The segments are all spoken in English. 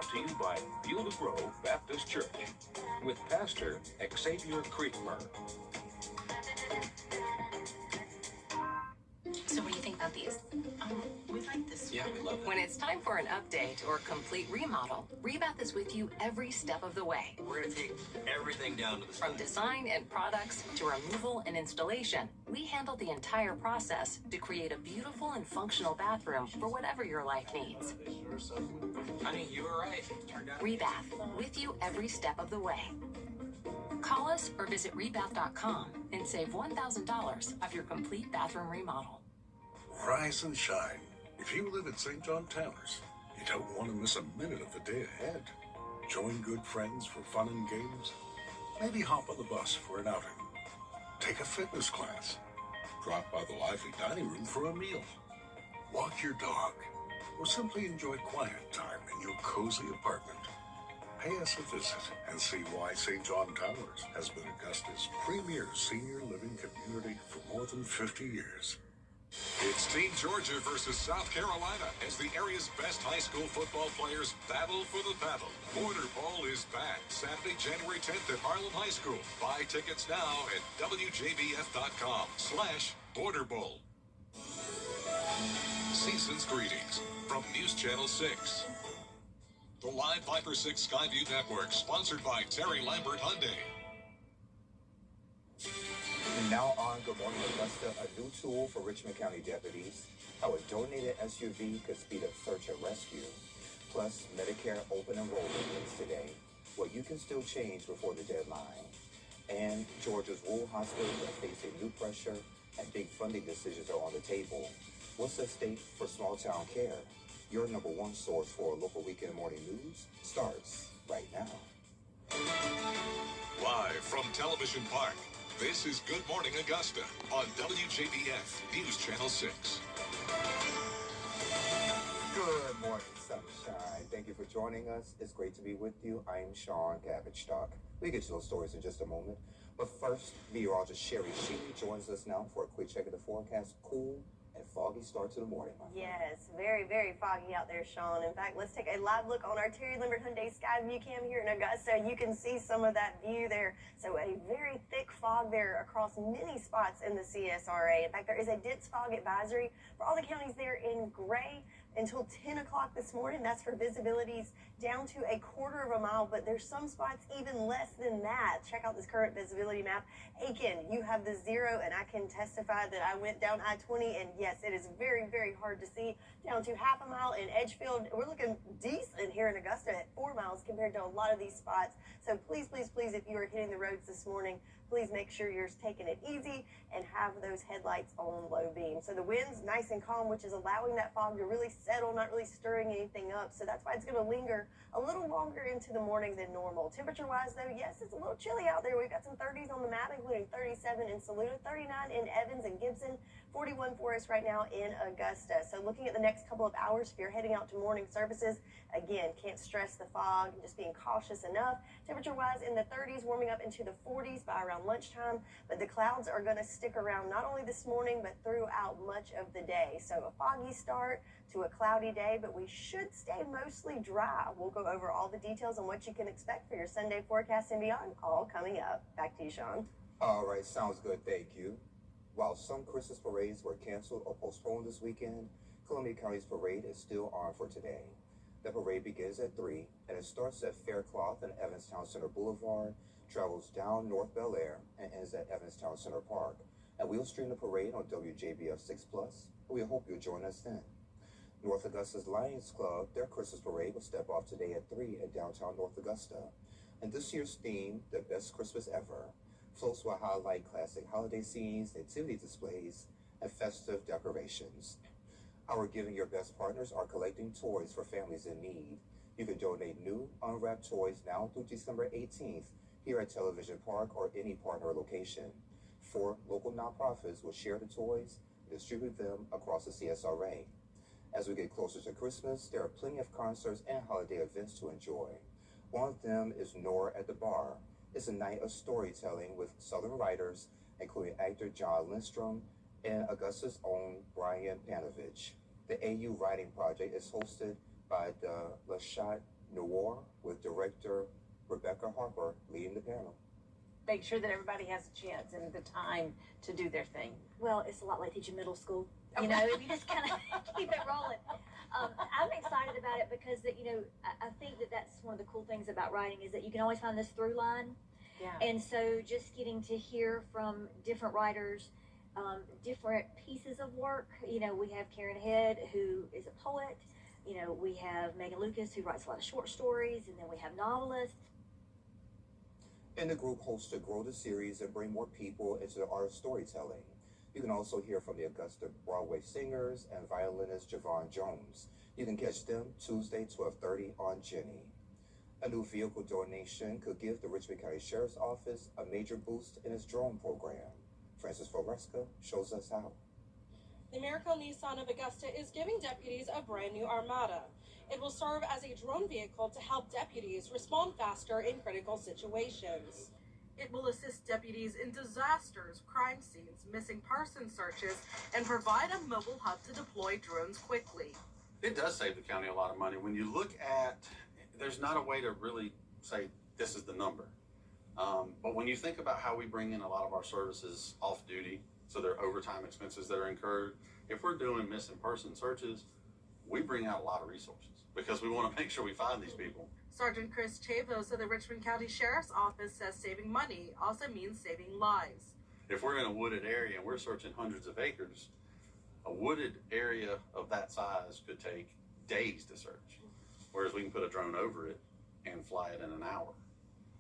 brought to you by Beulah Grove Baptist Church with Pastor Xavier Creekmer. So what do you think about these? We like this. Yeah, we love it. When it's time for an update or complete remodel, Rebath is with you every step of the way. We're going to take everything down to the From design and products to removal and installation, we handle the entire process to create a beautiful and functional bathroom for whatever your life needs. Honey, you were right. Turned out. Rebath, with you every step of the way. Call us or visit rebath.com and save $1,000 off your complete bathroom remodel. Rise and shine. If you live at St. John Towers, you don't want to miss a minute of the day ahead. Join good friends for fun and games. Maybe hop on the bus for an outing. Take a fitness class. Drop by the lively dining room for a meal. Walk your dog. Or simply enjoy quiet time in your cozy apartment. Pay us a visit and see why St. John Towers has been Augusta's premier senior living community for more than 50 years. It's Team Georgia versus South Carolina as the area's best high school football players battle for the battle. Border Bowl is back Saturday, January 10th at Harlan High School. Buy tickets now at WJBF.com/Border Bowl. Season's greetings from News Channel 6. The Live Viper 6 Skyview Network, sponsored by Terry Lambert Hyundai. And now on Good Morning Augusta, a new tool for Richmond County deputies, how a donated SUV could speed up search and rescue, plus Medicare open enrollment ends today, what you can still change before the deadline, and Georgia's rural hospitals are facing new pressure and big funding decisions are on the table. What's at stake for small town care? Your number one source for local weekend morning news starts right now. Live from Television Park, this is Good Morning Augusta on WJBF News Channel 6. Good morning, sunshine. Thank you for joining us. It's great to be with you. I'm Sean Gavage-Stock. We'll get to those stories in just a moment. But first, meteorologist Sherry Sheely joins us now for a quick check of the forecast. Cool and foggy start to the morning, my friend. Yes, very, very foggy out there, Sean. In fact, let's take a live look on our Terry Lambert Hyundai Sky View Cam here in Augusta. You can see some of that view there. So a very thick fog there across many spots in the CSRA. In fact, there is a dense fog advisory for all the counties there in gray until 10 o'clock this morning. That's for visibilities down to a quarter of a mile, but there's some spots even less than that. Check out this current visibility map. Aiken, you have the 0, and I can testify that I went down I-20, and yes, it is very, very hard to see. Down to half a mile in Edgefield. We're looking decent here in Augusta at 4 miles compared to a lot of these spots. So please, please, please, if you are hitting the roads this morning, please make sure you're taking it easy and have those headlights on low beam. So the wind's nice and calm, which is allowing that fog to really settle, not really stirring anything up. So that's why it's going to linger a little longer into the morning than normal. Temperature-wise, though, yes, it's a little chilly out there. We've got some 30s on the map, including 37 in Saluda, 39 in Evans and Gibson, 41 for us right now in Augusta. So looking at the next couple of hours, if you're heading out to morning services, again, can't stress the fog, just being cautious enough. Temperature-wise, in the 30s, warming up into the 40s by around lunchtime, but the clouds are going to stick around not only this morning, but throughout much of the day. So a foggy start to a cloudy day, but we should stay mostly dry. We'll go over all the details on what you can expect for your Sunday forecast and beyond, all coming up. Back to you, Sean. All right, sounds good. Thank you. While some Christmas parades were canceled or postponed this weekend, Columbia County's parade is still on for today. The parade begins at 3, and it starts at Faircloth and Evanstown Center Boulevard, travels down North Bel Air, and ends at Evanstown Center Park. And we'll stream the parade on WJBF 6+, and we hope you'll join us then. North Augusta's Lions Club, their Christmas parade will step off today at 3 in downtown North Augusta. And this year's theme, The Best Christmas Ever, floats will highlight classic holiday scenes, nativity displays, and festive decorations. Our Giving Your Best partners are collecting toys for families in need. You can donate new, unwrapped toys now through December 18th here at Television Park or any partner location. 4 local nonprofits will share the toys and distribute them across the CSRA. As we get closer to Christmas, there are plenty of concerts and holiday events to enjoy. One of them is Nora at the Bar. It's a night of storytelling with Southern writers, including actor John Lindstrom and Augusta's own Brian Panovich. The AU Writing Project is hosted by the Lashat Noir, with director Rebecca Harper leading the panel. Make sure that everybody has a chance and the time to do their thing. Well, it's a lot like teaching middle school. You know, you just kind of keep it rolling. I'm excited about it because that, you know, I think that that's one of the cool things about writing is that you can always find this through line. Yeah. And so just getting to hear from different writers, different pieces of work. You know, we have Karen Head, who is a poet. You know, we have Megan Lucas, who writes a lot of short stories, and then we have novelists. And the group hopes to grow the series and bring more people into the art of storytelling. You can also hear from the Augusta Broadway singers and violinist Javon Jones. You can catch them Tuesday, 12:30 on Jenny. A new vehicle donation could give the Richmond County Sheriff's Office a major boost in its drone program. Francis Foresca shows us how. The Miracle Nissan of Augusta is giving deputies a brand new Armada. It will serve as a drone vehicle to help deputies respond faster in critical situations. It will assist deputies in disasters, crime scenes, missing person searches, and provide a mobile hub to deploy drones quickly. It does save the county a lot of money. When you look at, there's not a way to really say this is the number. But when you think about how we bring in a lot of our services off duty, so there are overtime expenses that are incurred, if we're doing missing person searches, we bring out a lot of resources because we want to make sure we find these people. Sergeant Chris Chavos of the Richmond County Sheriff's Office says saving money also means saving lives. If we're in a wooded area and we're searching hundreds of acres, a wooded area of that size could take days to search, whereas we can put a drone over it and fly it in an hour.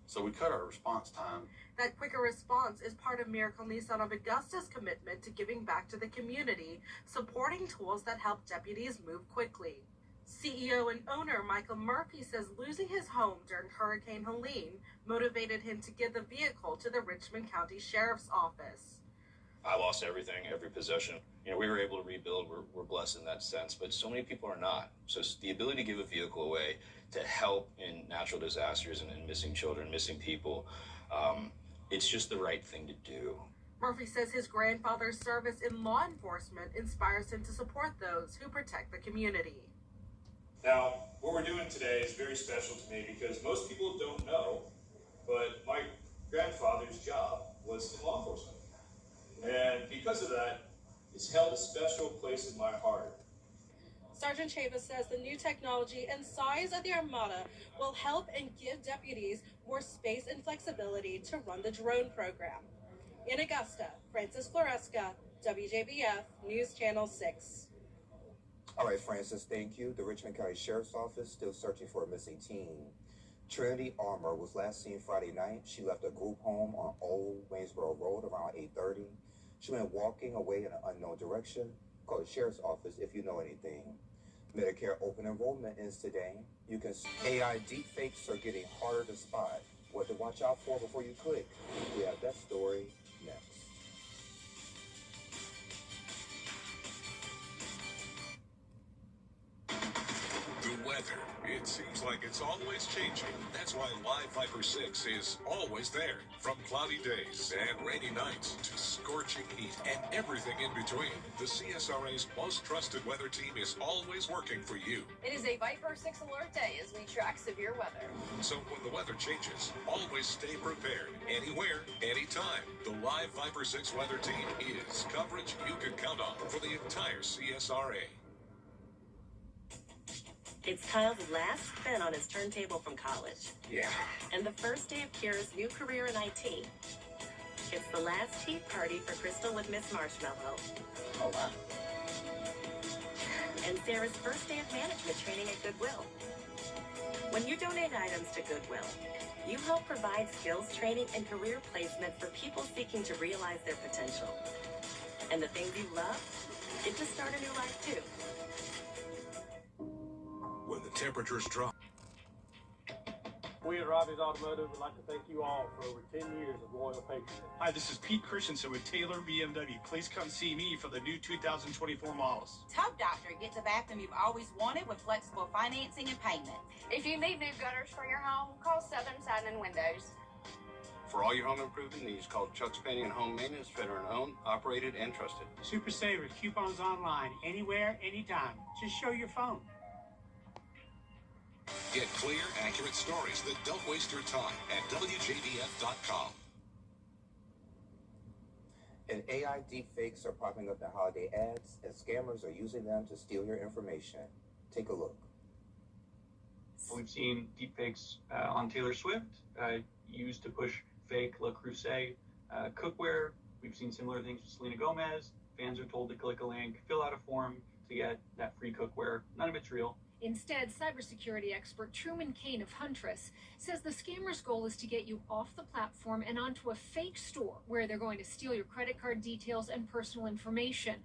So we cut our response time. That quicker response is part of Miracle Nissan of Augusta's commitment to giving back to the community, supporting tools that help deputies move quickly. CEO and owner Michael Murphy says losing his home during Hurricane Helene motivated him to give the vehicle to the Richmond County Sheriff's Office. I lost everything, every possession. You know, we were able to rebuild. We're blessed in that sense, but so many people are not. So the ability to give a vehicle away to help in natural disasters and missing children, missing people, it's just the right thing to do. Murphy says his grandfather's service in law enforcement inspires him to support those who protect the community. Now, what we're doing today is very special to me because most people don't know, but my grandfather's job was in law enforcement. And because of that, it's held a special place in my heart. Sergeant Chavez says the new technology and size of the Armada will help and give deputies more space and flexibility to run the drone program. In Augusta, Francis Floresca, WJBF News Channel 6. All right, Francis, thank you. The Richmond County Sheriff's Office still searching for a missing teen. Trinity Armour was last seen Friday night. She left a group home on Old Waynesboro Road around 8:30. She went walking away in an unknown direction. Call the Sheriff's Office if you know anything. Medicare open enrollment ends today. You can AI deepfakes are getting harder to spot. What to watch out for before you click. We have that story next. The weather. It seems like it's always changing. That's why Live Viper 6 is always there. From cloudy days and rainy nights to scorching heat and everything in between, the CSRA's most trusted weather team is always working for you. It is a Viper 6 alert day as we track severe weather. So when the weather changes, always stay prepared. Anywhere, anytime. The Live Viper 6 weather team is coverage you can count on for the entire CSRA. It's Kyle's last spin on his turntable from college. Yeah. And the first day of Kira's new career in IT. It's the last tea party for Crystal with Miss Marshmallow. Hold on. And Sarah's first day of management training at Goodwill. When you donate items to Goodwill, you help provide skills training and career placement for people seeking to realize their potential. And the things you love get to start a new life too. When the temperatures drop. We at Robbie's Automotive would like to thank you all for over 10 years of loyal patronage. Hi, this is Pete Christensen with Taylor BMW. Please come see me for the new 2024 models. Top Doctor gets a bathroom you've always wanted with flexible financing and payment. If you need new gutters for your home, call Southern Siding and Windows. For all your home improvement needs, call Chuck's Painting and Home Maintenance, veteran-owned, operated, and trusted. Super Savers, coupons online, anywhere, anytime. Just show your phone. Get clear, accurate stories that don't waste your time at WJBF.com. And AI deepfakes are popping up in holiday ads, and scammers are using them to steal your information. Take a look. We've seen deepfakes on Taylor Swift used to push fake Le Creuset cookware. We've seen similar things with Selena Gomez. Fans are told to click a link, fill out a form to get that free cookware. None of it's real. Instead, cybersecurity expert Truman Kane of Huntress says the scammer's goal is to get you off the platform and onto a fake store where they're going to steal your credit card details and personal information.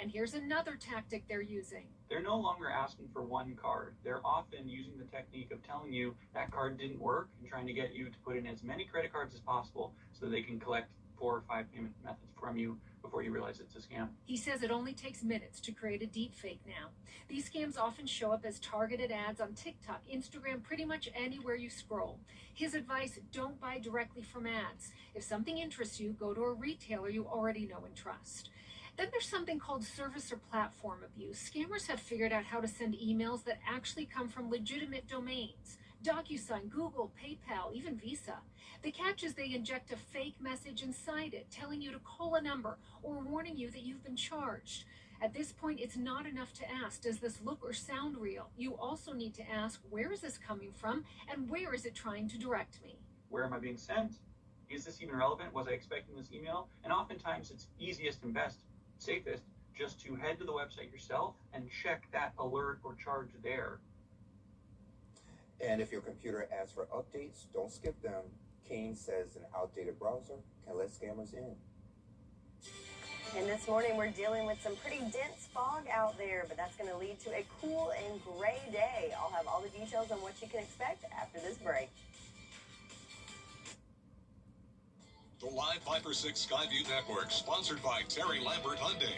And here's another tactic they're using. They're no longer asking for one card. They're often using the technique of telling you that card didn't work and trying to get you to put in as many credit cards as possible so they can collect 4 or 5 payment methods from you before you realize it's a scam. He says it only takes minutes to create a deep fake now. These scams often show up as targeted ads on TikTok, Instagram, pretty much anywhere you scroll. His advice, don't buy directly from ads. If something interests you, go to a retailer you already know and trust. Then there's something called service or platform abuse. Scammers have figured out how to send emails that actually come from legitimate domains. DocuSign, Google, PayPal, even Visa. The catch is they inject a fake message inside it, telling you to call a number or warning you that you've been charged. At this point, it's not enough to ask, does this look or sound real? You also need to ask, where is this coming from and where is it trying to direct me? Where am I being sent? Is this even relevant? Was I expecting this email? And oftentimes it's easiest and best, safest, just to head to the website yourself and check that alert or charge there. And if your computer asks for updates, don't skip them. Kane says an outdated browser can let scammers in. And this morning we're dealing with some pretty dense fog out there, but that's going to lead to a cool and gray day. I'll have all the details on what you can expect after this break. The Live Viper 6 Skyview Network, sponsored by Terry Lambert Hyundai.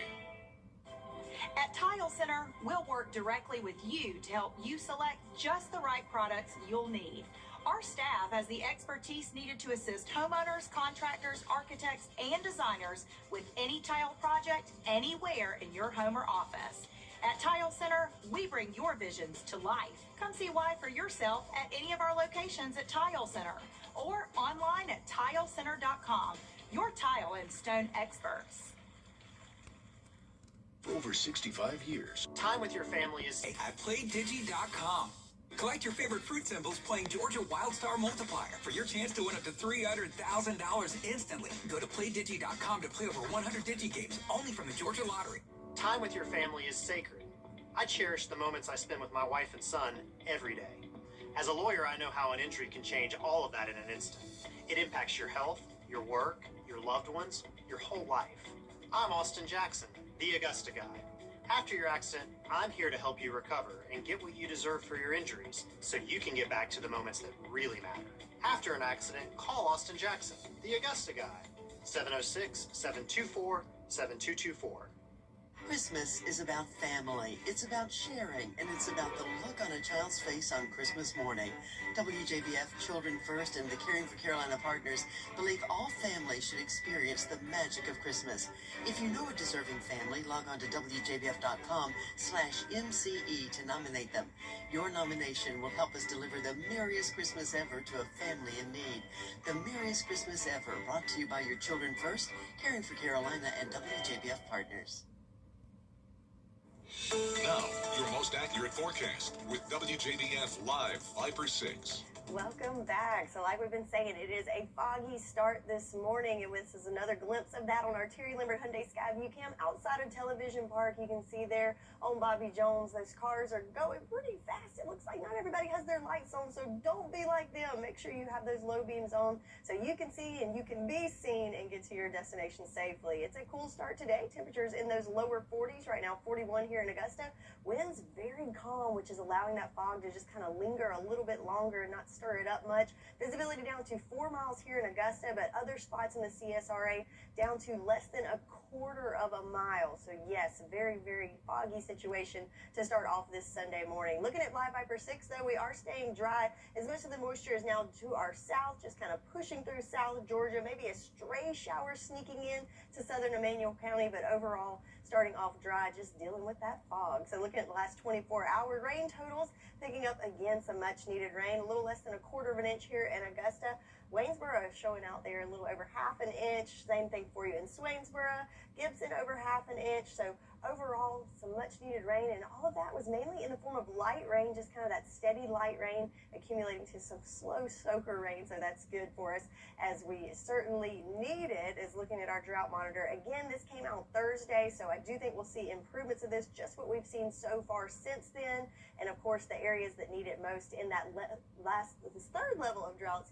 At Tile Center, we'll work directly with you to help you select just the right products you'll need. Our staff has the expertise needed to assist homeowners, contractors, architects, and designers with any tile project anywhere in your home or office. At Tile Center, we bring your visions to life. Come see why for yourself at any of our locations at Tile Center or online at tilecenter.com. Your tile and stone experts. For over 65 years. Time with your family is at playdigi.com. Collect your favorite fruit symbols playing Georgia WildStar Multiplier for your chance to win up to $300,000 instantly. Go to playdigi.com to play over 100 digi games only from the Georgia Lottery. Time with your family is sacred. I cherish the moments I spend with my wife and son every day. As a lawyer, I know how an injury can change all of that in an instant. It impacts your health, your work, your loved ones, your whole life. I'm Austin Jackson, the Augusta guy. After your accident, I'm here to help you recover and get what you deserve for your injuries so you can get back to the moments that really matter. After an accident, call Austin Jackson, the Augusta guy. 706-724-7224. Christmas is about family, it's about sharing, and it's about the look on a child's face on Christmas morning. WJBF Children First and the Caring for Carolina partners believe all families should experience the magic of Christmas. If you know a deserving family, log on to WJBF.com/MCE to nominate them. Your nomination will help us deliver the merriest Christmas ever to a family in need. The merriest Christmas ever, brought to you by your Children First, Caring for Carolina, and WJBF partners. Now, your most accurate forecast with WJBF Live Viper 6. Welcome back. So like we've been saying, it is a foggy start this morning, and this is another glimpse of that on our Terry Lambert Hyundai Skyview Cam outside of Television Park. You can see there on Bobby Jones, those cars are going pretty fast. It looks like not everybody has their lights on, so don't be like them. Make sure you have those low beams on so you can see and you can be seen and get to your destination safely. It's a cool start today. Temperatures in those lower 40s right now, 41 here in Augusta. Winds very calm, which is allowing that fog to just kind of linger a little bit longer and not stir it up much. Visibility down to 4 miles here in Augusta, but other spots in the CSRA down to less than a quarter of a mile. So yes, very, very foggy situation to start off this Sunday morning. Looking at Live Viper 6, though, we are staying dry as most of the moisture is now to our south, just kind of pushing through South Georgia. Maybe a stray shower sneaking in to southern Emmanuel County, but overall starting off dry, just dealing with that fog. So looking at the last 24-hour rain totals, picking up again some much-needed rain, a little less than 1/4 inch here in Augusta. Waynesboro is showing out there a little over 1/2 inch. Same thing for you in Swainsboro. Gibson over 1/2 inch. So overall, some much-needed rain, and all of that was mainly in the form of light rain, just kind of that steady light rain accumulating to some slow soaker rain. So that's good for us, as we certainly need it. Is looking at our drought monitor again. This came out Thursday, so I do think we'll see improvements of this, just what we've seen so far since then. And of course, the areas that need it most in that this third level of drought,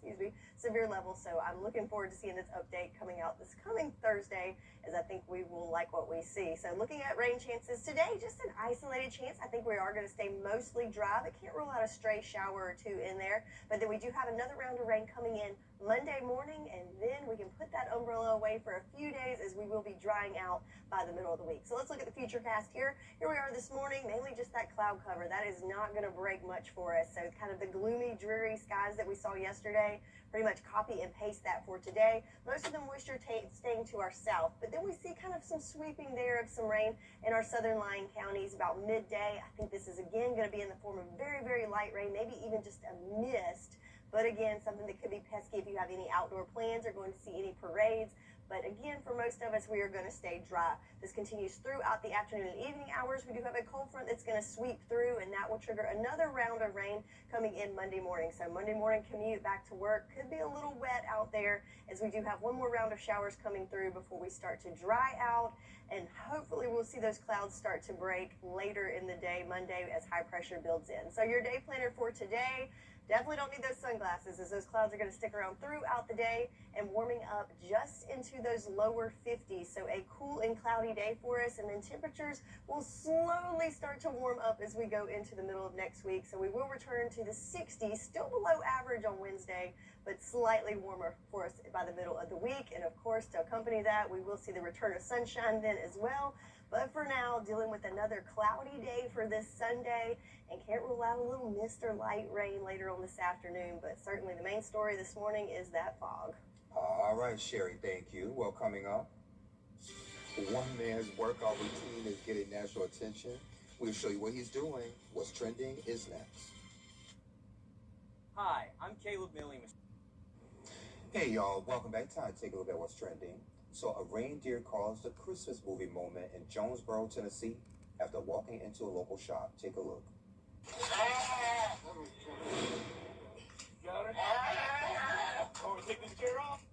severe level. So I'm looking forward to seeing this update coming out this coming Thursday, as I think we will like what we see. So looking at rain chances today, just an isolated chance. I think we are going to stay mostly dry, but can't rule out a stray shower or two in there. But then we do have another round of rain coming in Monday morning, and then we can put that umbrella away for a few days, as we will be drying out by the middle of the week. So let's look at the future cast here. Here we are this morning, mainly just that cloud cover. That is not going to break much for us. So kind of the gloomy, dreary skies that we saw yesterday, pretty much copy and paste that for today. Most of the moisture staying to our south, but then we see kind of some sweeping there of some rain in our southern lying counties about midday. I think this is again going to be in the form of very, very light rain, maybe even just a mist. But again, something that could be pesky if you have any outdoor plans or going to see any parades. But again, for most of us, we are going to stay dry. This continues throughout the afternoon and evening hours. We do have a cold front that's going to sweep through, and that will trigger another round of rain coming in Monday morning. So Monday morning commute back to work could be a little wet out there, as we do have one more round of showers coming through before we start to dry out. And hopefully we'll see those clouds start to break later in the day, Monday, as high pressure builds in. So your day planner for today, definitely don't need those sunglasses, as those clouds are going to stick around throughout the day and warming up just into those lower 50s. So a cool and cloudy day for us, and then temperatures will slowly start to warm up as we go into the middle of next week. So we will return to the 60s, still below average on Wednesday, but slightly warmer for us by the middle of the week. And of course, to accompany that, we will see the return of sunshine then as well. But for now, dealing with another cloudy day for this Sunday, and can't rule out a little mist or light rain later on this afternoon. But certainly the main story this morning is that fog. All right, Sherry, thank you. Well, coming up, one man's workout routine is getting national attention. We'll show you what he's doing. What's trending is next. Hi, I'm Caleb Millie. Hey, y'all. Welcome back. Time to take a look at what's trending. So a reindeer caused a Christmas movie moment in Jonesboro, Tennessee, after walking into a local shop. Take a look. Got it? Oh, take this chair off?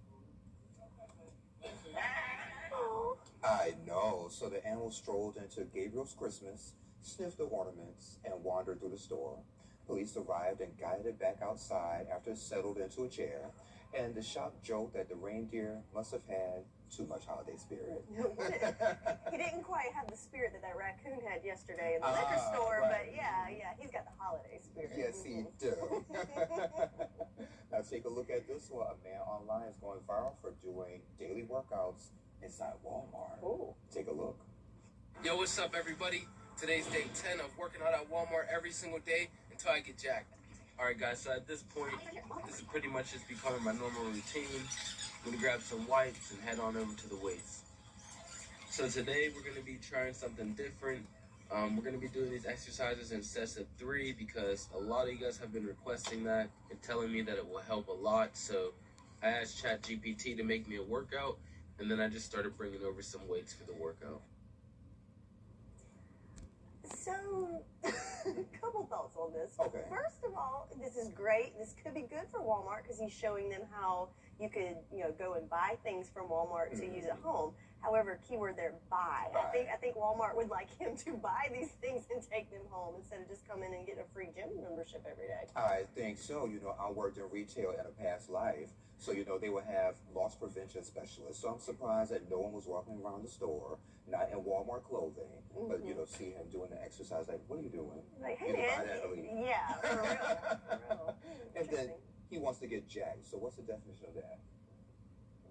I know. So the animal strolled into Gabriel's Christmas, sniffed the ornaments, and wandered through the store. Police arrived and guided it back outside after it settled into a chair. And the shop joked that the reindeer must have had too much holiday spirit. He didn't quite have the spirit that raccoon had yesterday in the liquor store, right. but yeah, he's got the holiday spirit. Yes, he do. Now take a look at this one. A man online is going viral for doing daily workouts inside Walmart. Ooh. Take a look. Yo, what's up, everybody? Today's day 10 of working out at Walmart every single day until I get jacked. All right, guys, so at this point, this is pretty much just becoming my normal routine. I'm going to grab some wipes and head on over to the weights. So today, we're going to be trying something different. We're going to be doing these exercises in sets of 3 because a lot of you guys have been requesting that and telling me that it will help a lot. So I asked ChatGPT to make me a workout, and then I just started bringing over some weights for the workout. So, a couple thoughts on this. Okay. First of all, this is great. This could be good for Walmart because he's showing them how you could, go and buy things from Walmart to use at home. However, keyword there, buy. I think Walmart would like him to buy these things and take them home instead of just coming and getting a free gym membership every day. I think so. I worked in retail in a past life. So, they would have loss prevention specialists. So I'm surprised that no one was walking around the store, not in Walmart clothing, but, see him doing the exercise. Like, what are you doing? Like, hey, man. Yeah, for real. For real. And then he wants to get jacked. So what's the definition of that?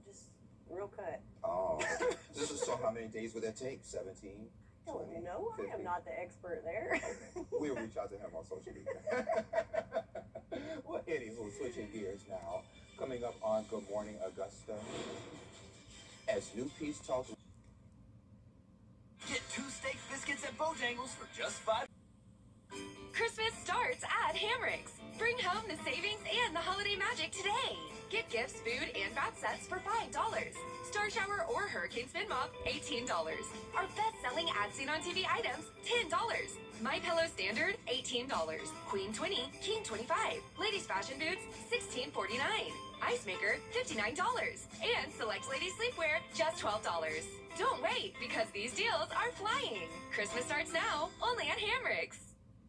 Just real cut. Oh. So how many days would that take? 17? I don't know. 50? I am not the expert there. Okay. We'll reach out to him on social media. Well, anywho, switching gears now. Coming up on Good Morning Augusta, as New Peace talks. Get rectangles for just $5. Christmas starts at Hamrick's. Bring home the savings and the holiday magic today. Get gifts, food, and bath sets for $5. Star Shower or Hurricane Spin Mop, $18. Our best-selling As Seen on TV items, $10. My Pillow Standard, $18. Queen 20, King 25. Ladies Fashion Boots, $16.49. Ice Maker, $59. And select ladies sleepwear, just $12. Don't wait, because these deals are flying. Christmas starts now, only at Hamrick's.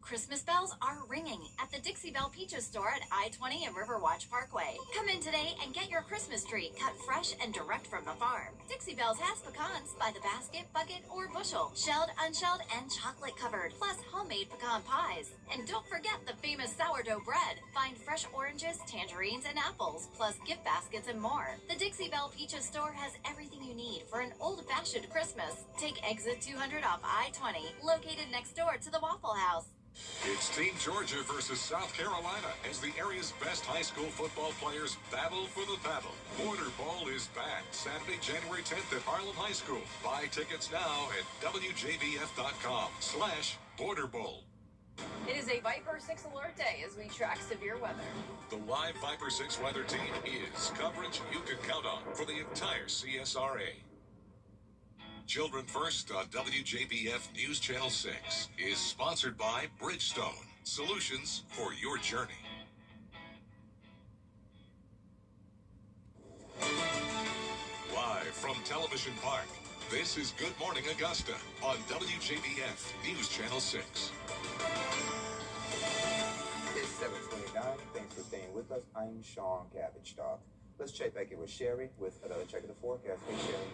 Christmas bells are ringing at the Dixie Belle Peaches store at I-20 and Riverwatch Parkway. Come in today and get your Christmas tree cut fresh and direct from the farm. Dixie Belle's has pecans by the basket, bucket, or bushel, shelled, unshelled, and chocolate covered, plus homemade pecan pies. And don't forget the famous sourdough bread. Find fresh oranges, tangerines, and apples, plus gift baskets and more. The Dixie Belle Peaches store has everything you need for an old-fashioned Christmas. Take exit 200 off I-20, located next door to the Waffle House. It's Team Georgia versus South Carolina as the area's best high school football players battle for the battle. Border Bowl is back Saturday, January 10th at Harlan High School. Buy tickets now at WJBF.com/Border Bowl. It is a Viper 6 alert day as we track severe weather. The live Viper 6 weather team is coverage you can count on for the entire CSRA. Children First on WJBF News Channel 6 is sponsored by Bridgestone, solutions for your journey. Live from Television Park, this is Good Morning Augusta on WJBF News Channel 6. It's 7:29. Thanks for staying with us. I'm Sean Cabbage Dog. Let's check back in with Sherry with another check of the forecast. Hey, Sherry.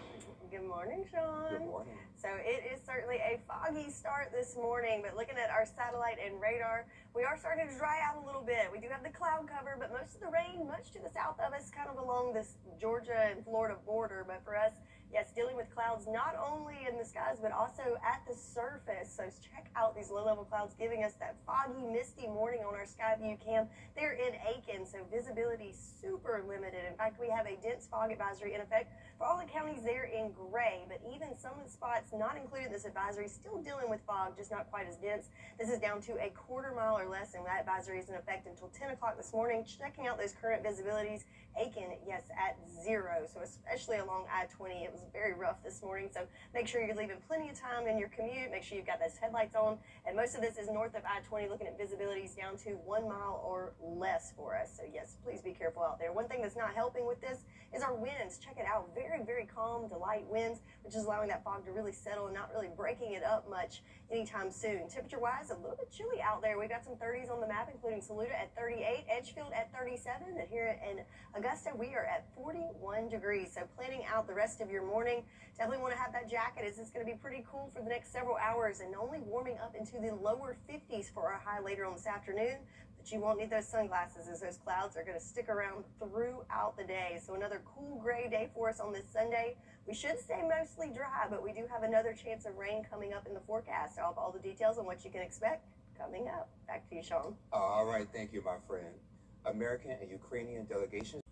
Good morning, Sean. Good morning. So it is certainly a foggy start this morning, but looking at our satellite and radar, we are starting to dry out a little bit. We do have the cloud cover, but most of the rain, much to the south of us, kind of along this Georgia and Florida border. But for us, yes, dealing with clouds not only in the skies, but also at the surface. So check out these low-level clouds giving us that foggy, misty morning on our Skyview cam. They're in Aiken, so visibility super limited. In fact, we have a dense fog advisory in effect for all the counties there in gray, but even some of the spots not included in this advisory still dealing with fog, just not quite as dense. This is down to a quarter mile or less, and that advisory is in effect until 10 o'clock this morning. Checking out those current visibilities, Aiken, yes, at 0. So especially along I-20, it was very rough this morning. So make sure you're leaving plenty of time in your commute. Make sure you've got those headlights on. And most of this is north of I-20, looking at visibilities down to 1 mile or less for us. So yes, please be careful out there. One thing that's not helping with this is our winds. Check it out. Very, very calm to light winds, which is allowing that fog to really settle and not really breaking it up much anytime soon. Temperature-wise, a little bit chilly out there. We've got some 30s on the map, including Saluda at 38, Edgefield at 37, and here in Augusta, we are at 41 degrees. So planning out the rest of your morning, definitely want to have that jacket as it's going to be pretty cool for the next several hours and only warming up into the lower 50s for our high later on this afternoon. But you won't need those sunglasses as those clouds are going to stick around throughout the day. So another cool gray day for us on this Sunday. We should stay mostly dry, but we do have another chance of rain coming up in the forecast. I'll have all the details on what you can expect coming up. Back to you, Sean. All right, thank you, my friend. American and Ukrainian delegations.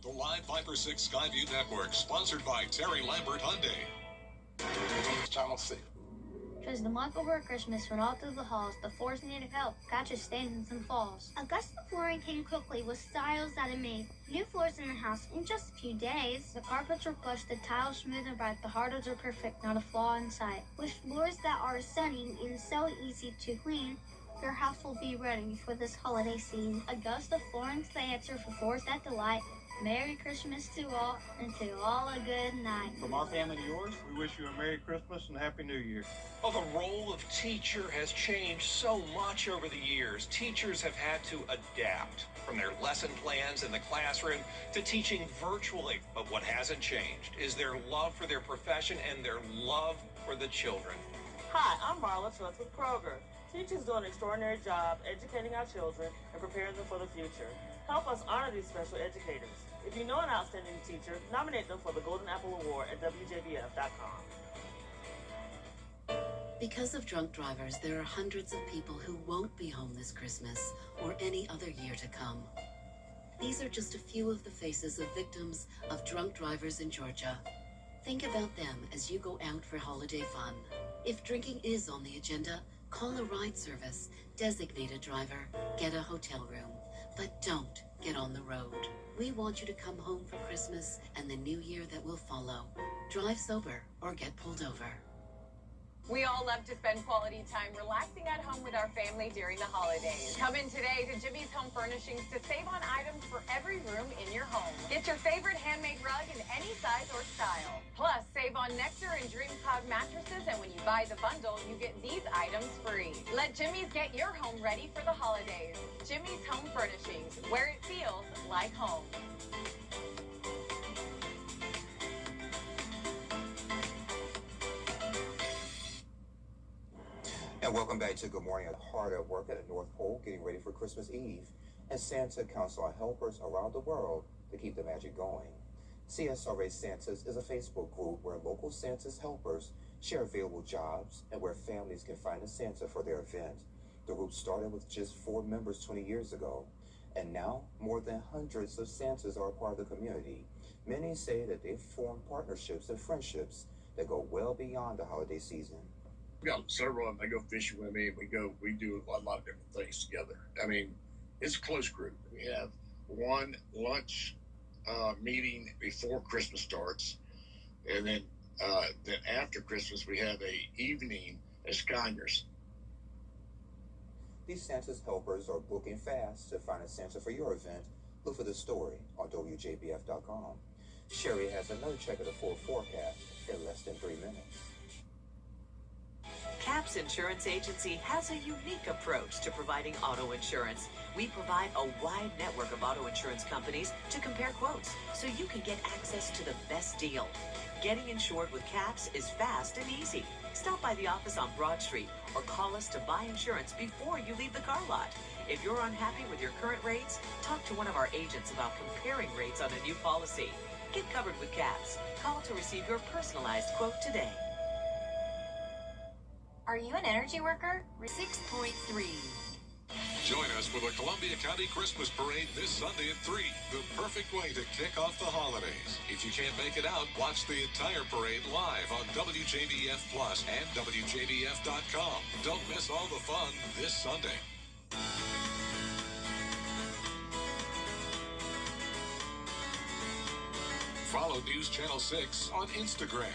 The live Viper 6 Skyview Network, sponsored by Terry Lambert Hyundai. Channel 6. 'Twas the month before Christmas when all through the halls the floors needed help, couches, standings, and falls. Augusta flooring came quickly with styles that it made. New floors in the house in just a few days. The carpets were plush, the tiles smooth and bright, the hardwoods are perfect, not a flaw in sight. With floors that are stunning and so easy to clean, your house will be ready for this holiday scene. Augusta Flooring's the answer for floors that delight. Merry Christmas to all, and to all a good night. From our family to yours, we wish you a Merry Christmas and Happy New Year. Well, the role of teacher has changed so much over the years. Teachers have had to adapt from their lesson plans in the classroom to teaching virtually. But what hasn't changed is their love for their profession and their love for the children. Hi, I'm Marla Schultz with Kroger. Teachers do an extraordinary job educating our children and preparing them for the future. Help us honor these special educators. If you know an outstanding teacher, nominate them for the Golden Apple Award at WJBF.com. Because of drunk drivers, there are hundreds of people who won't be home this Christmas or any other year to come. These are just a few of the faces of victims of drunk drivers in Georgia. Think about them as you go out for holiday fun. If drinking is on the agenda, call a ride service, designate a driver, get a hotel room. But don't get on the road. We want you to come home for Christmas and the new year that will follow. Drive sober or get pulled over. We all love to spend quality time relaxing at home with our family during the holidays. Come in today to Jimmy's Home Furnishings to save on items for every room in your home. Get your favorite handmade rug in any size or style. Plus, save on Nectar and Dream Cloud mattresses, and when you buy the bundle, you get these items free. Let Jimmy's get your home ready for the holidays. Jimmy's Home Furnishings, where it feels like home. And welcome back to Good Morning. Hard at work at the North Pole, getting ready for Christmas Eve, and Santa counts on helpers around the world to keep the magic going. CSRA Santas is a Facebook group where local Santa's helpers share available jobs and where families can find a Santa for their event. The group started with just 4 members 20 years ago, and now more than hundreds of Santas are a part of the community. Many say that they've formed partnerships and friendships that go well beyond the holiday season. We got several of them. They go fishing with me. We do a lot of different things together. I mean, it's a close group. We have one lunch meeting before Christmas starts, and then after Christmas we have a evening as Conyers. These Santa's helpers are booking fast. To find a Santa for your event, look for the story on WJBF.com. Sherry has another check of the full forecast in less than 3 minutes. CAPS Insurance Agency has a unique approach to providing auto insurance. We provide a wide network of auto insurance companies to compare quotes so you can get access to the best deal. Getting insured with CAPS is fast and easy. Stop by the office on Broad Street or call us to buy insurance before you leave the car lot. If you're unhappy with your current rates, talk to one of our agents about comparing rates on a new policy. Get covered with CAPS. Call to receive your personalized quote today. Are you an energy worker? 6.3. Join us for the Columbia County Christmas Parade this Sunday at 3. The perfect way to kick off the holidays. If you can't make it out, watch the entire parade live on WJBF Plus and WJBF.com. Don't miss all the fun this Sunday. Follow News Channel 6 on Instagram.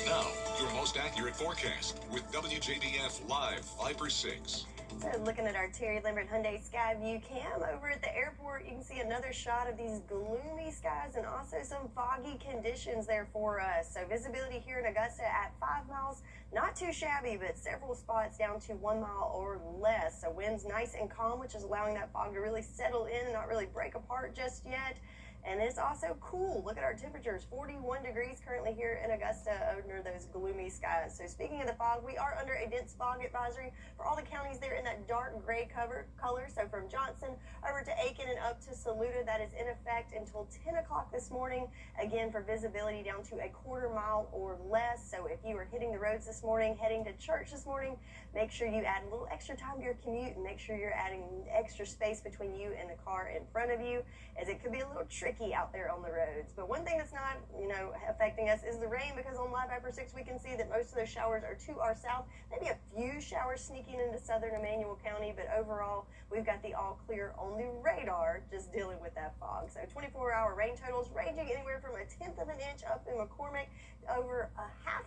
Now, your most accurate forecast with WJBF Live Viper 6. So looking at our Terry Lambert Hyundai Skyview cam over at the airport, you can see another shot of these gloomy skies and also some foggy conditions there for us. So visibility here in Augusta at 5 miles, not too shabby, but several spots down to 1 mile or less. So wind's nice and calm, which is allowing that fog to really settle in and not really break apart just yet. And it's also cool. Look at our temperatures, 41 degrees currently here in Augusta under those gloomy skies. So speaking of the fog, we are under a dense fog advisory for all the counties there in that dark gray color. So from Johnson over to Aiken and up to Saluda, that is in effect until 10 o'clock this morning. Again, for visibility down to a quarter mile or less. So if you are hitting the roads this morning, heading to church this morning, make sure you add a little extra time to your commute and make sure you're adding extra space between you and the car in front of you, as it could be a little tricky out there on the roads. But one thing that's not, affecting us is the rain, because on Live Viper 6 we can see that most of those showers are to our south. Maybe a few showers sneaking into southern Emmanuel County, but overall we've got the all clear on the radar, just dealing with that fog. So 24-hour rain totals ranging anywhere from 1/10 of an inch up in McCormick, over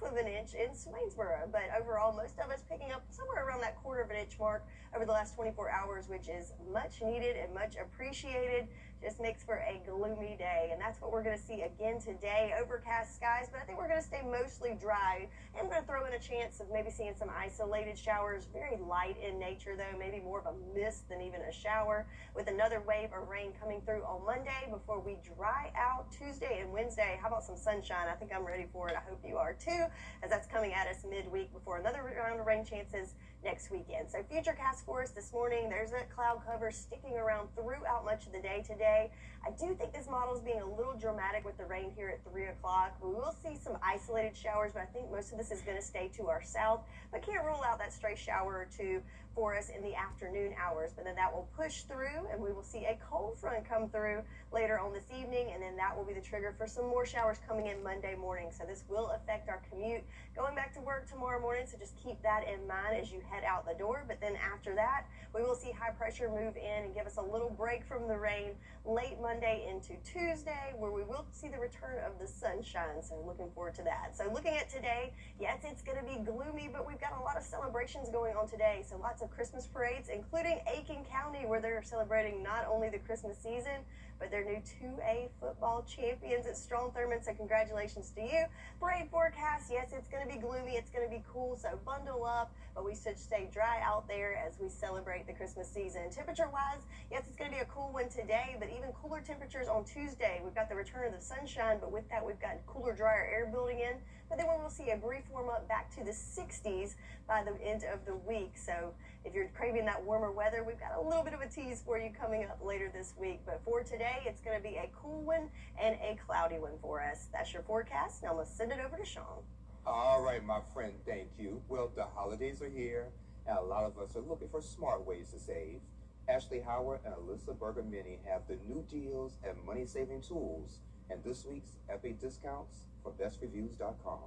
1/2 of an inch in Swainsboro. But overall, most of us picking up somewhere around that 1/4 of an inch mark over the last 24 hours, which is much needed and much appreciated. Just makes for a gloomy day, and that's what we're going to see again today. Overcast skies, but I think we're going to stay mostly dry. I'm going to throw in a chance of maybe seeing some isolated showers, very light in nature though, maybe more of a mist than even a shower, with another wave of rain coming through on Monday before we dry out Tuesday and Wednesday. How about some sunshine? I think I'm ready for it. I hope you are too, as that's coming at us midweek before another round of rain chances next weekend. So futurecast for us this morning. There's a cloud cover sticking around throughout much of the day today. I do think this model is being a little dramatic with the rain here at 3 o'clock. We will see some isolated showers, but I think most of this is going to stay to our south. But can't rule out that stray shower or two for us in the afternoon hours. But then that will push through, and we will see a cold front come through later on this evening, and then that will be the trigger for some more showers coming in Monday morning. So this will affect our commute going back to work tomorrow morning, so just keep that in mind as you head out the door. But then after that, we will see high pressure move in and give us a little break from the rain late Monday into Tuesday, where we will see the return of the sunshine. So looking forward to that. So looking at today, yes, it's going to be gloomy, but we've got a lot of celebrations going on today. So lots of Christmas parades, including Aiken County, where they're celebrating not only the Christmas season, but they're new 2A football champions at Strong Thurman. So congratulations to you. Parade forecast, yes, it's going to be gloomy. It's going to be cool. So bundle up, but we should stay dry out there as we celebrate the Christmas season. Temperature-wise, yes, it's going to be a cool one today, but even cooler temperatures on Tuesday. We've got the return of the sunshine, but with that, we've got cooler, drier air building in. But then we will see a brief warm up back to the 60s by the end of the week. So if you're craving that warmer weather, we've got a little bit of a tease for you coming up later this week. But for today, it's going to be a cool one and a cloudy one for us. That's your forecast. Now I'm going to send it over to Sean. All right, my friend, thank you. Well, the holidays are here, and a lot of us are looking for smart ways to save. Ashley Howard and Alyssa Berger-Mini have the new deals and money-saving tools, and this week's epic discounts for bestreviews.com.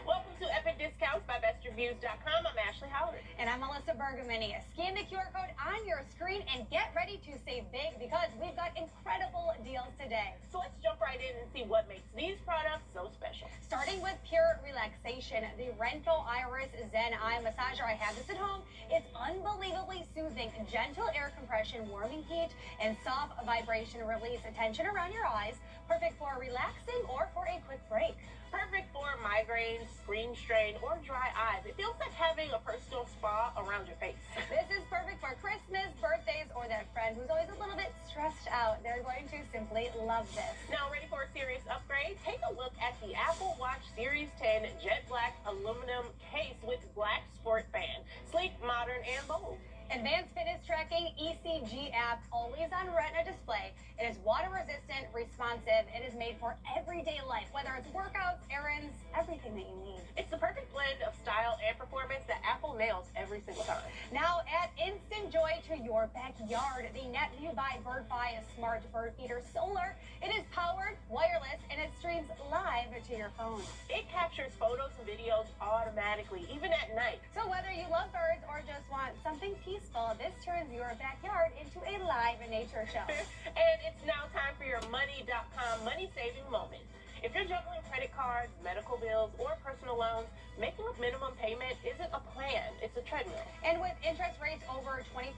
Welcome to Epic Discounts by bestreviews.com. I'm Ashley Howard. And I'm Alyssa Berger-Mini. Scan the QR code on your screen and get ready to save big because we've got incredible deals today. So let's jump right in and see what makes these products so special. Starting with Pure Relaxation, the Renpho Iris Zen Eye Massager. I have this at home. It's unbelievably soothing, gentle air compression, warming heat, and soft vibration release. Attention around your eyes. Perfect for relaxing or for a quick break. Perfect for migraines, screen strain, or dry eyes. It feels like having a personal spa around your face. This is perfect for Christmas, birthdays, or that friend who's always a little bit stressed out. They're going to simply love this. Now, ready for a serious upgrade? Take a look at the Apple Watch Series 10 jet black aluminum case with black sport band. Sleek, modern, and bold. Advanced fitness tracking ECG app, always on retina display. It is water resistant, responsive. It is made for everyday life, whether it's workouts, errands, everything that you need. It's the perfect blend of style and performance that Apple nails every single time. Now add instant joy to your backyard. The NetView by BirdFi Smart Bird Feeder Solar. It is powered, wireless, and it streams live to your phone. It captures photos and videos automatically, even at night. So whether you love birds or just want something peaceful, this turns your backyard into a live nature show. And it's now time for your money.com money-saving moment. If you're juggling credit cards, medical bills, or personal loans, making a minimum payment isn't a plan, it's a treadmill. And with interest rates over 20%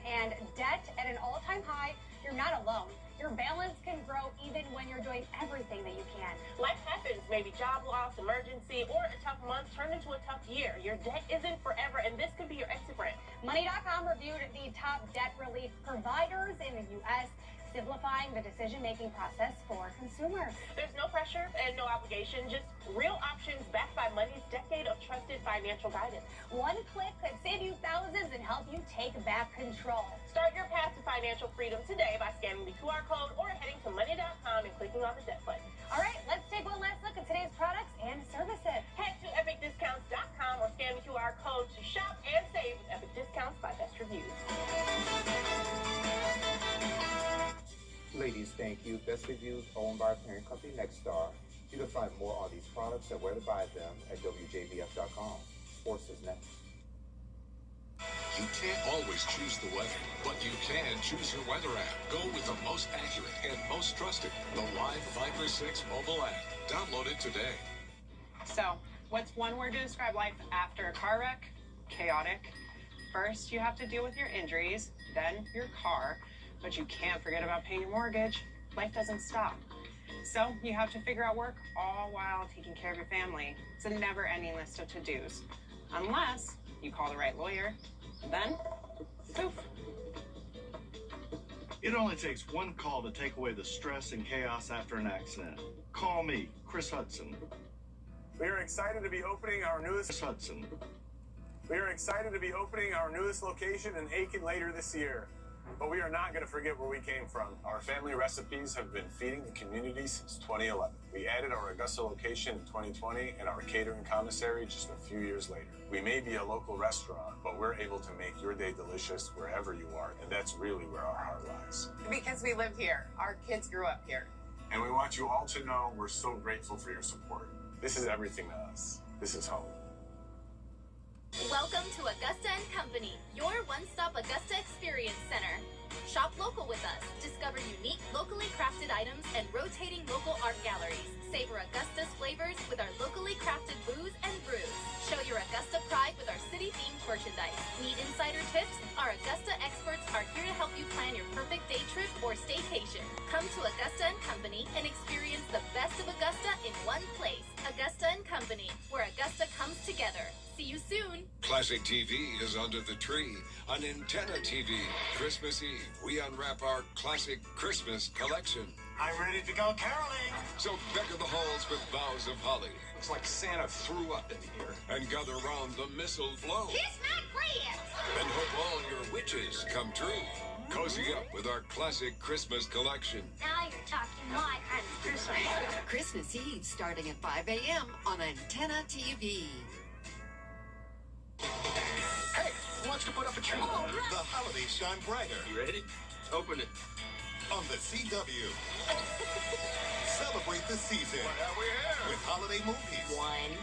and debt at an all-time high, you're not alone. Your balance can grow even when you're doing everything that you can. Life happens, maybe job loss, emergency, or a tough month turned into a tough year. Your debt isn't forever, and this could be your exit ramp. Money.com reviewed the top debt relief providers in the U.S., simplifying the decision-making process for consumers. There's no pressure and no obligation, just real options backed by Money's decade of trusted financial guidance. One click could save you thousands and help you take back control. Start your path to financial freedom today by scanning the QR code or heading to money.com and clicking on the debt button. All right, let's take one last look at today's products and services. Head to epicdiscounts.com or scan the QR code to shop and save with Epic Discounts by Best Reviews. Ladies, thank you. Best Reviews, owned by our parent company, Nexstar. You can find more on these products and where to buy them at WJBF.com. Sports is next. You can't always choose the weather, but you can choose your weather app. Go with the most accurate and most trusted, the Live Viper 6 mobile app. Download it today. So, what's one word to describe life after a car wreck? Chaotic. First, you have to deal with your injuries, then your car. But you can't forget about paying your mortgage. Life doesn't stop. So you have to figure out work all while taking care of your family. It's a never-ending list of to-dos. Unless you call the right lawyer. Then, poof. It only takes one call to take away the stress and chaos after an accident. Call me, Chris Hudson. We are excited to be opening our newest Hudson. We are excited to be opening our newest location in Aiken later this year. But we are not going to forget where we came from. Our family recipes have been feeding the community since 2011. We added our Augusta location in 2020 and our catering commissary just a few years later. We may be a local restaurant, but we're able to make your day delicious wherever you are, and that's really where our heart lies. Because we live here. Our kids grew up here. And we want you all to know we're so grateful for your support. This is everything to us. This is home. Welcome to Augusta & Company, your one-stop Augusta Experience Center. Shop local with us. Discover unique, locally crafted items and rotating local art galleries. Savor Augusta's flavors with our locally crafted booze and brews. Show your Augusta pride with our city-themed merchandise. Need insider tips? Our Augusta experts are here to help you plan your perfect day trip or staycation. Come to Augusta & Company and experience the best of Augusta in one place. Augusta & Company, where Augusta comes together. See you soon. Classic TV is under the tree on Antenna TV. Christmas Eve, we unwrap our classic Christmas collection. I'm ready to go caroling. So deck the halls with boughs of holly Looks like Santa threw up in here. and gather round the mistletoe. Kiss my friend. And hope all your wishes come true. Cozy up with our classic Christmas collection. Now you're talking my kind of Christmas. Christmas Eve starting at 5 a.m. on Antenna TV. Hey, who wants to put up a tree? All right. The holidays shine brighter You ready? Open it. on the CW. Celebrate the season We're here. with holiday movies, Come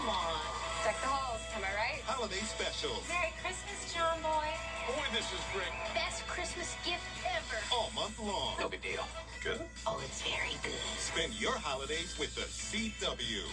on. Deck the halls, am I right? holiday specials, Merry Christmas, John Boy. Boy, this is great. Best Christmas gift ever. all month long. No big deal. Good. Oh, it's very good. Spend your holidays with the CW.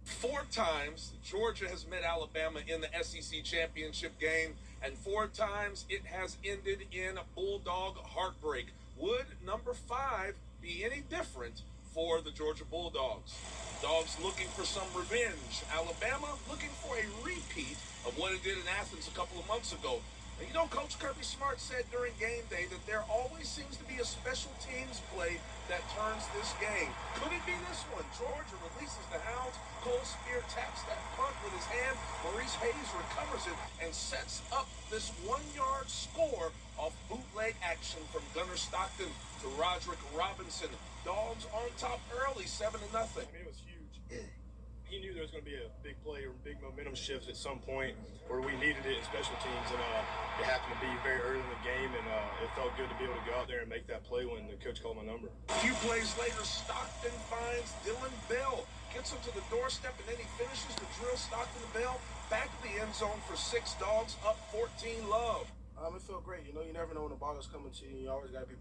4 times, Georgia has met Alabama in the SEC championship game, and 4 times it has ended in Bulldog heartbreak. Would number 5 be any different for the Georgia Bulldogs? Dogs looking for some revenge. Alabama looking for a repeat of what it did in Athens a couple of months ago. And you know, Coach Kirby Smart said during game day that there always seems to be a special teams play that turns this game. Could it be this one? Georgia releases the Hounds. Cole Spear taps that punt with his hand. Maurice Hayes recovers it and sets up this 1-yard score off bootleg action from Gunnar Stockton to Roderick Robinson. Dogs on top early, 7-0. I mean, it was huge. He knew there was going to be a big play or big momentum shift at some point where we needed it in special teams, and it happened to be very early in the game, and it felt good to be able to go out there and make that play when the coach called my number. A few plays later, Stockton finds Dylan Bell, gets him to the doorstep, and then he finishes the drill. Stockton to Bell, back to the end zone for 6 Dogs, up 14-love. It felt great. You know, you never know when the ball is coming to you. You always got to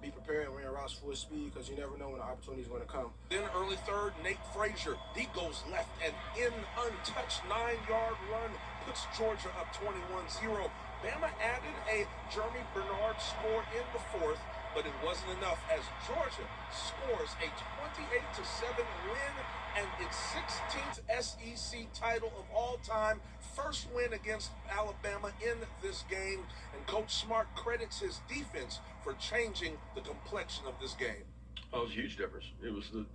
be prepared and run routes full speed because you never know when the opportunity is going to come. Then early third, Nate Frazier. He goes left and in untouched 9-yard run puts Georgia up 21-0. Bama added a Jeremy Bernard score in the 4th, but it wasn't enough as Georgia scores a 28-7 win and its 16th SEC title of all time. First win against Alabama in this game, and Coach Smart credits his defense for changing the complexion of this game. Oh, it was a huge difference. It was it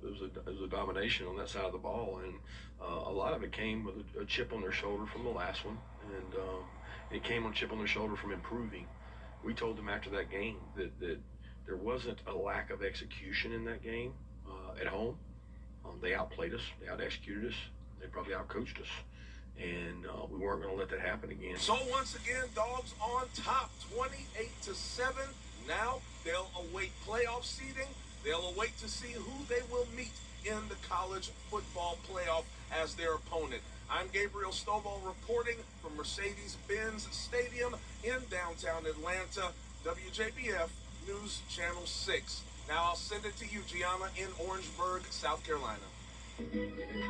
was a domination on that side of the ball, and a lot of it came with a chip on their shoulder from the last one, and it came on a chip on their shoulder from improving. We told them after that game that there wasn't a lack of execution in that game at home. They outplayed us, they out-executed us, they probably out-coached us, and we weren't going to let that happen again. So once again, Dogs on top, 28-7. Now they'll await playoff seeding. They'll await to see who they will meet in the college football playoff as their opponent. I'm Gabriel Stovall reporting from Mercedes-Benz Stadium in downtown Atlanta, WJBF News Channel 6. Now I'll send it to you, Gianna, in Orangeburg, South Carolina.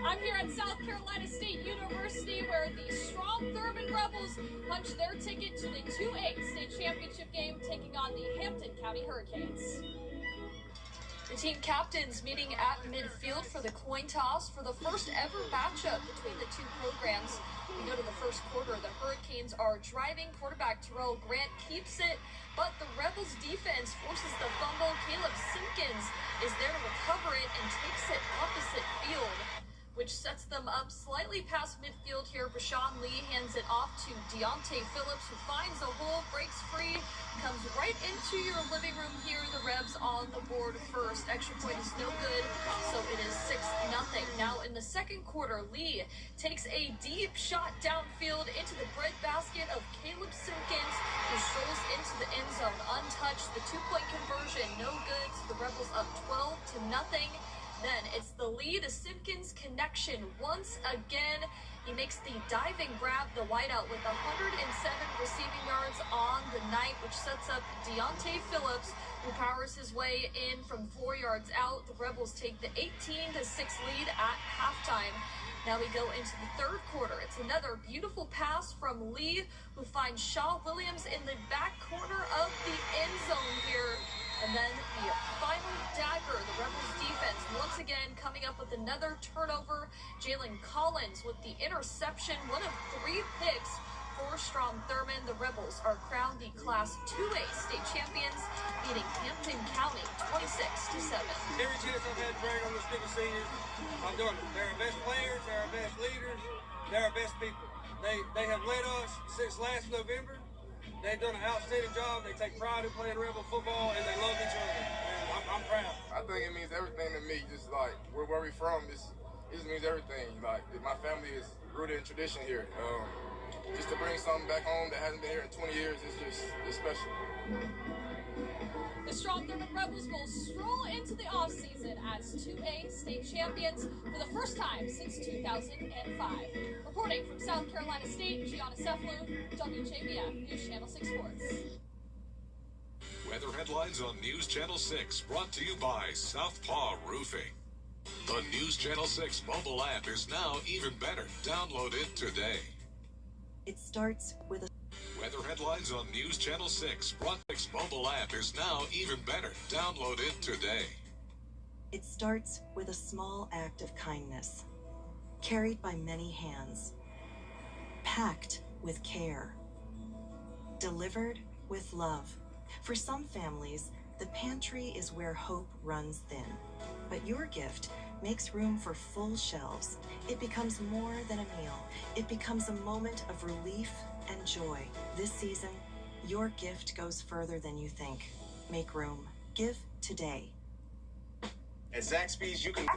I'm here at South Carolina State University, where the strong Thurman Rebels punched their ticket to the 2A state championship game, taking on the Hampton County Hurricanes. The team captains meeting at midfield for the coin toss for the first ever matchup between the two programs. We go to the first quarter. The Hurricanes are driving. Quarterback Terrell Grant keeps it, but the Rebels defense forces the fumble. Caleb Simpkins is there to recover it and takes it opposite field, which sets them up slightly past midfield here. Brashawn Lee hands it off to Deontay Phillips, who finds a hole, breaks free, comes right into your living room here. The Rebs on the board first. Extra point is no good, so it is 6-0. Now in the second quarter, Lee takes a deep shot downfield into the breadbasket of Caleb Simpkins, who strolls into the end zone untouched. The 2-point conversion, no good. So the Rebels up 12-0. Then it's the Lee to Simpkins connection once again. He makes the diving grab, the wideout, with 107 receiving yards on the night, which sets up Deontay Phillips, who powers his way in from 4 yards out. The Rebels take the 18-6 lead at halftime. Now we go into the third quarter. It's another beautiful pass from Lee, who finds Shaw Williams in the back corner of the end zone here. And then the final dagger, the Rebels defense once again coming up with another turnover. Jalen Collins with the interception, one of 3 picks for Strom Thurmond. The Rebels are crowned the Class 2A state champions, beating Hampton County 26-7. Every chance I've had to brag on this group of seniors, I'm doing it. They're our best players, they're our best leaders, they're our best people. They have led us since last November. They've done an outstanding job. They take pride in playing Rebel football, and they love each other. And I'm proud. I think it means everything to me. Just like where we from, it just means everything. Like my family is rooted in tradition here. Just to bring something back home that hasn't been here in 20 years is special. The Strom Thurmond Rebels will stroll into the offseason as 2A state champions for the first time since 2005. Reporting from South Carolina State, Gianna Seflu, WJBF News Channel 6 Sports. Weather headlines on News Channel 6, brought to you by Southpaw Roofing. The News Channel 6 mobile app is now even better. Download it today. It starts with a Weather headlines on News Channel 6. Broadcast mobile app is now even better. Download it today. It starts with a small act of kindness, carried by many hands, packed with care, delivered with love. For some families, the pantry is where hope runs thin. But your gift makes room for full shelves. It becomes more than a meal. It becomes a moment of relief and joy. This season, your gift goes further than you think. Make room. Give today. At Zaxby's, you can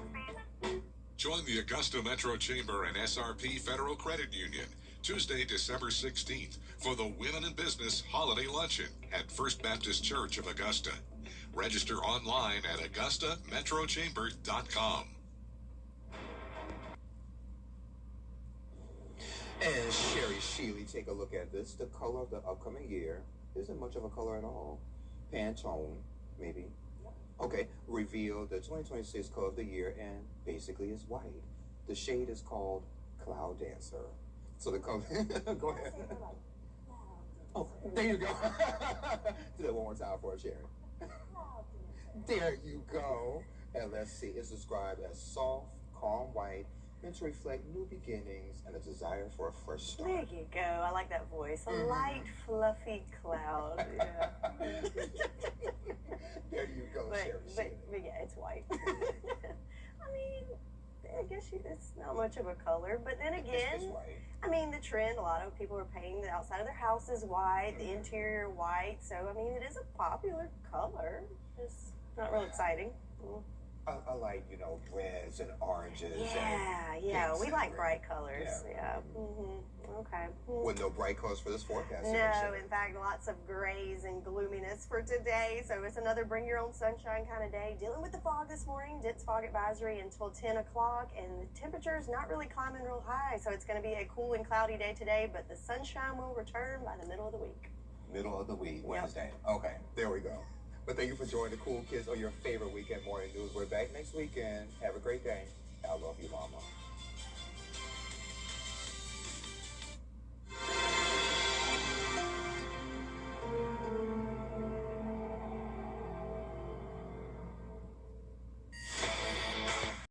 Join the Augusta Metro Chamber and SRP Federal Credit Union Tuesday, December 16th for the Women in Business Holiday Luncheon at First Baptist Church of Augusta. Register online at AugustaMetroChamber.com. And Sherry Sheely, take a look at this. The color of the upcoming year isn't much of a color at all. Pantone, maybe. Okay, reveal the 2026 color of the year, and basically it's white. The shade is called Cloud Dancer. So the color, go ahead. Oh, there you go. Do that one more time for us, Sherry. There you go. And let's see, it's described as soft, calm white, meant to reflect new beginnings and a desire for a fresh start. There you go. I like that voice. A light, fluffy cloud. Yeah. There you go, Sherry. But yeah, it's white. I mean, I guess it's not much of a color. But then again, I mean, the trend, a lot of people are painting the outside of their houses white, the interior white. So, I mean, it is a popular color. It's not real exciting. I like, reds and oranges. Yeah, we like bright colors. Yeah. Okay. With no bright colors for this forecast. No, in fact, lots of grays and gloominess for today. So it's another bring your own sunshine kind of day. Dealing with the fog this morning, dense fog advisory until 10 o'clock, and the temperature's not really climbing real high. So it's going to be a cool and cloudy day today, but the sunshine will return by the middle of the week. Middle of the week, Wednesday. Okay, there we go. But thank you for joining the Cool Kids on your favorite weekend morning news. We're back next weekend. Have a great day.